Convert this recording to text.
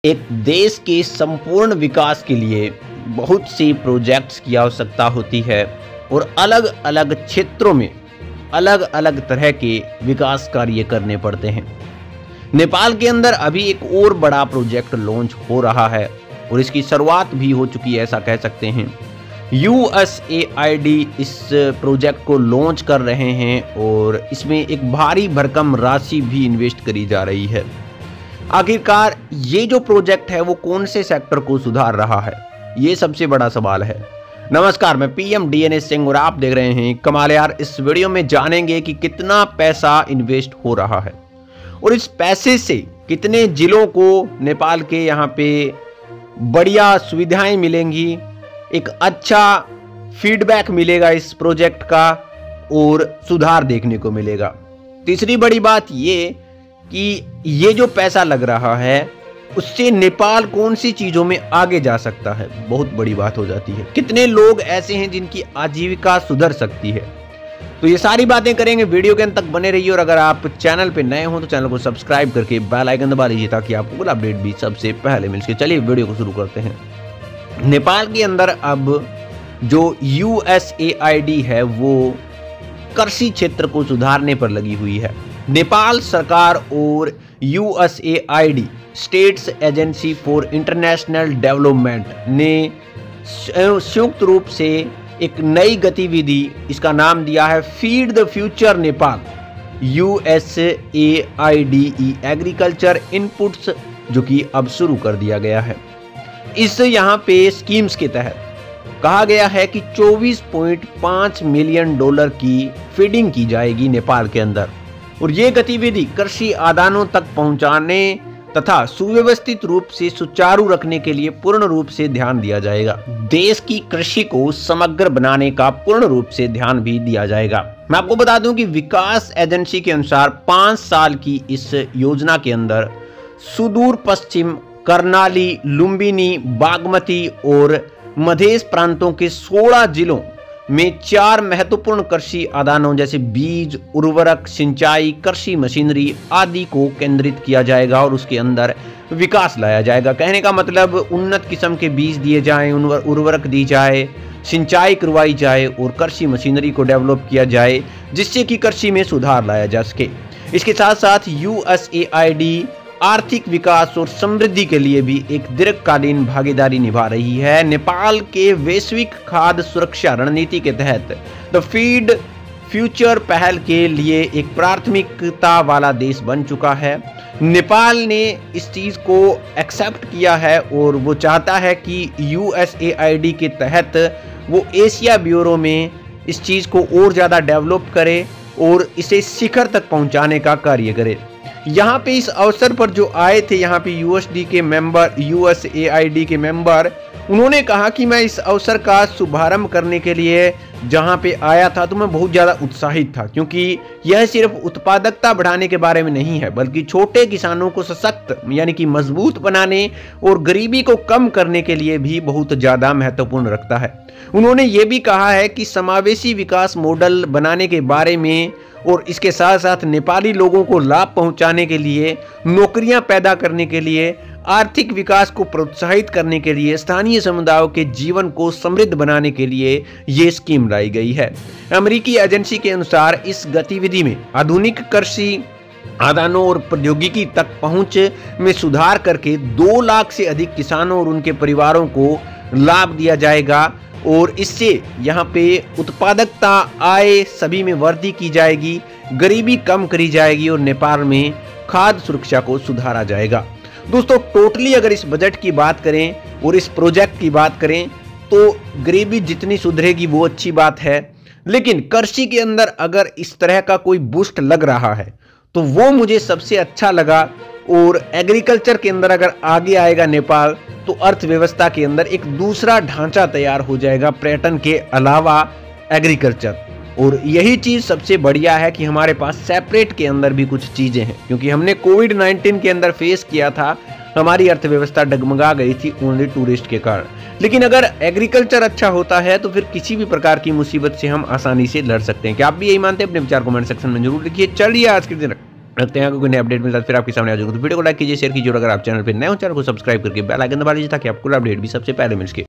एक देश के संपूर्ण विकास के लिए बहुत सी प्रोजेक्ट्स की आवश्यकता होती है और अलग अलग क्षेत्रों में अलग अलग तरह के विकास कार्य करने पड़ते हैं। नेपाल के अंदर अभी एक और बड़ा प्रोजेक्ट लॉन्च हो रहा है और इसकी शुरुआत भी हो चुकी है, ऐसा कह सकते हैं। USAID इस प्रोजेक्ट को लॉन्च कर रहे हैं और इसमें एक भारी भरकम राशि भी इन्वेस्ट करी जा रही है। आखिरकार ये जो प्रोजेक्ट है वो कौन से सेक्टर को सुधार रहा है, ये सबसे बड़ा सवाल है। नमस्कार, मैं PM DNA सिंह और आप देख रहे हैं कमाल यार। इस वीडियो में जानेंगे कि कितना पैसा इन्वेस्ट हो रहा है और इस पैसे से कितने जिलों को नेपाल के यहाँ पे बढ़िया सुविधाएं मिलेंगी, एक अच्छा फीडबैक मिलेगा इस प्रोजेक्ट का और सुधार देखने को मिलेगा। तीसरी बड़ी बात ये कि ये जो पैसा लग रहा है उससे नेपाल कौन सी चीजों में आगे जा सकता है, बहुत बड़ी बात हो जाती है। कितने लोग ऐसे हैं जिनकी आजीविका सुधर सकती है, तो ये सारी बातें करेंगे। वीडियो के अंत तक बने रहिए और अगर आप चैनल पे नए हो तो चैनल को सब्सक्राइब करके बेल आइकन दबा लीजिए ताकि आपको कुल अपडेट भी सबसे पहले मिल सके। चलिए वीडियो को शुरू करते हैं। नेपाल के अंदर अब जो USAID है वो कृषि क्षेत्र को सुधारने पर लगी हुई है। नेपाल सरकार और USAID states agency for international development ने संयुक्त रूप से एक नई गतिविधि, इसका नाम दिया है feed the future Nepal USAIDE agriculture inputs, जो कि अब शुरू कर दिया गया है। इस यहाँ पे स्कीम्स के तहत कहा गया है कि $24.5 मिलियन की फीडिंग की जाएगी नेपाल के अंदर और ये गतिविधि कृषि आदानों तक पहुंचाने तथा सुव्यवस्थित रूप से सुचारू रखने के लिए पूर्ण रूप से ध्यान दिया जाएगा। देश की कृषि को समग्र बनाने का पूर्ण रूप से ध्यान भी दिया जाएगा। मैं आपको बता दूं कि विकास एजेंसी के अनुसार 5 साल की इस योजना के अंदर सुदूर पश्चिम, कर्णाली, लुम्बिनी, बागमती और मधेश प्रांतों के 16 जिलों में 4 महत्वपूर्ण कृषि आदानों जैसे बीज, उर्वरक, सिंचाई, कृषि मशीनरी आदि को केंद्रित किया जाएगा और उसके अंदर विकास लाया जाएगा। कहने का मतलब उन्नत किस्म के बीज दिए जाएं, उर्वरक दी जाए, सिंचाई करवाई जाए और कृषि मशीनरी को डेवलप किया जाए जिससे कि कृषि में सुधार लाया जा सके। इसके साथ साथ USAID आर्थिक विकास और समृद्धि के लिए भी एक दीर्घकालीन भागीदारी निभा रही है। नेपाल के वैश्विक खाद्य सुरक्षा रणनीति के तहत द फीड फ्यूचर पहल के लिए एक प्राथमिकता वाला देश बन चुका है। नेपाल ने इस चीज को एक्सेप्ट किया है और वो चाहता है कि USAID के तहत वो एशिया ब्यूरो में इस चीज को और ज्यादा डेवलप करे और इसे शिखर तक पहुंचाने का कार्य करे। यहाँ पे इस अवसर पर जो आए थे यहाँ पे USAID के मेंबर, उन्होंने कहा कि मैं इस अवसर का शुभारंभ करने के लिए जहाँ पे आया था तो मैं बहुत ज़्यादा उत्साहित था, क्योंकि यह सिर्फ उत्पादकता बढ़ाने के बारे में नहीं है बल्कि छोटे किसानों को सशक्त यानी कि मजबूत बनाने और गरीबी को कम करने के लिए भी बहुत ज़्यादा महत्वपूर्ण रखता है। उन्होंने ये भी कहा है कि समावेशी विकास मॉडल बनाने के बारे में और इसके साथ साथ नेपाली लोगों को लाभ पहुंचाने के लिए, नौकरियां पैदा करने के लिए, आर्थिक विकास को प्रोत्साहित करने के लिए, स्थानीय समुदायों के जीवन को समृद्ध बनाने के लिए ये स्कीम लाई गई है। अमेरिकी एजेंसी के अनुसार इस गतिविधि में आधुनिक कृषि आदानों और प्रौद्योगिकी तक पहुंच में सुधार करके 2 लाख से अधिक किसानों और उनके परिवारों को लाभ दिया जाएगा और इससे यहाँ पे उत्पादकता, आय सभी में वृद्धि की जाएगी, गरीबी कम करी जाएगी और नेपाल में खाद्य सुरक्षा को सुधारा जाएगा। दोस्तों, टोटली अगर इस बजट की बात करें और इस प्रोजेक्ट की बात करें तो गरीबी जितनी सुधरेगी वो अच्छी बात है, लेकिन कृषि के अंदर अगर इस तरह का कोई बूस्ट लग रहा है तो वो मुझे सबसे अच्छा लगा। और एग्रीकल्चर के अंदर अगर आगे आएगा नेपाल तो अर्थव्यवस्था के अंदर एक दूसरा ढांचा तैयार हो जाएगा पर्यटन के अलावा एग्रीकल्चर। और यही चीज़ सबसे बढ़िया है कि हमारे पास सेपरेट के अंदर भी कुछ चीज़ें हैं, क्योंकि हमने कोविड-19 के अंदर फेस किया था, हमारी अर्थव्यवस्था डगमगा गई थी ओनली टूरिस्ट के कारण। लेकिन अगर एग्रीकल्चर अच्छा होता है तो फिर किसी भी प्रकार की मुसीबत से हम आसानी से लड़ सकते हैं। क्या आप भी यही मानते हैं? अपने विचार कमेंट सेक्शन में जरूर लिखिए। चलिए आज के दिन रखते हैं, कोई नया अपडेट मिलता है फिर आपके सामने आ जाऊंगा। तो वीडियो को लाइक कीजिए, शेयर कीजिए और अगर आप चैनल पर नए हो चैनल को सब्सक्राइब करके बेल आइकन दबा लीजिए ताकि आपको अपडेट भी सबसे पहले मिल सके।